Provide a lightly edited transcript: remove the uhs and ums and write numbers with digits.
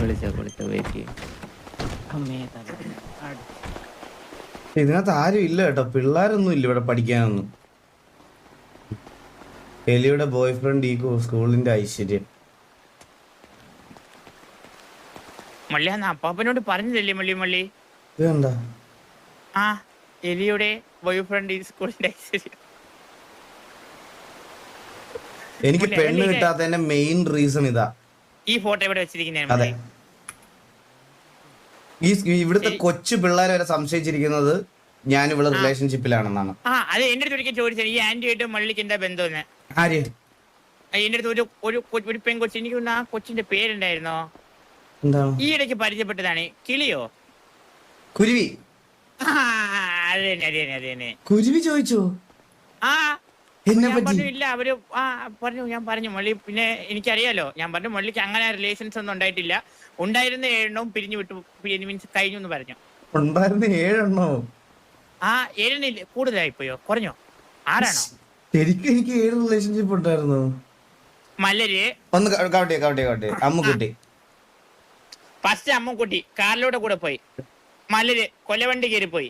വിളിച്ചോ വെയിറ്റ് ചെയ്യും. ഇതിനകത്ത് ആരും ഇല്ല കേട്ടോ, പിള്ളേരൊന്നും ഇല്ല ഇവിടെ പഠിക്കാനൊന്നും. എലിയുടെ ബോയ് ഫ്രണ്ട് ഈ സ്കൂളിന്റെ ഐശ്വര്യം. മള്ളി അന്ന് അപ്പാപ്പനോട് പറഞ്ഞതല്ലേ മള്ളി ഇതെന്താ? ആ എലിയുടെ ബോയ് ഫ്രണ്ട് ഈ സ്കൂളിന്റെ ഐശ്വര്യം. എനിക്ക് പെണ്ണ് കിട്ടാത്തതിന്റെ മെയിൻ റീസൺ ഇതാ. ഈ ഫോട്ടോ ഇവിടെ വെച്ചിരിക്കുന്ന അതെ, ഈ ഇവിടുത്തെ കൊച്ചു പിള്ളേരെ വരെ സംശയിച്ചിരിക്കുന്നത് ഞാൻ ഇവിടെ റിലേഷൻഷിപ്പിലാണെന്നാണ്. ആ അത് എന്റെ അടുത്ത് ഒരിക്കൽ ചോദിച്ചത് ഈ ആന്റിയായിട്ട് മള്ളിക്ക് എന്താ ബന്ധമെന്ന്. ആര്? എന്റെ അടുത്ത് ഒരു പെൺകൊച്ചി, എനിക്ക് ആ കൊച്ചിന്റെ പേരുണ്ടായിരുന്നോ, എന്താണ്? ഈ ഇടയ്ക്ക് പരിചയപ്പെട്ടതാണ്. കിളിയോ? കുരുവി. അത് തന്നെ. കുരുവി ചോദിച്ചോ? ആ എന്നെ ഞാൻ പറ്റി? പറഞ്ഞു ഇല്ല, അവര് ഞാൻ പറഞ്ഞു മള്ളി പിന്നെ എനിക്കറിയാലോ, ഞാൻ പറഞ്ഞു മള്ളിക്ക് അങ്ങനെ റിലേഷൻസ് ഒന്നും ഉണ്ടായിട്ടില്ല, ഉണ്ടായിരുന്ന 7 എണ്ണവും പിരിഞ്ഞു വിട്ടു, മീൻസ് കഴിഞ്ഞു എന്ന് പറഞ്ഞു. ഉണ്ടായിരുന്ന 7 എണ്ണോ? ആ 7 കൂടുതലായിപ്പോയോ, കുറഞ്ഞോ? 6 ആണോ? ശരിക്കും എനിക്ക് 7 റിലേഷൻഷിപ്പ് ഉണ്ടായിരുന്നു. മലര് ഒന്ന് കാവട്ടെ അമ്മുക്കുട്ടി. ഫസ്റ്റ് അമ്മക്കുട്ടി കാറിലൂടെ കൂടെ പോയി, മലര് കൊലവണ്ടി കയറി പോയി,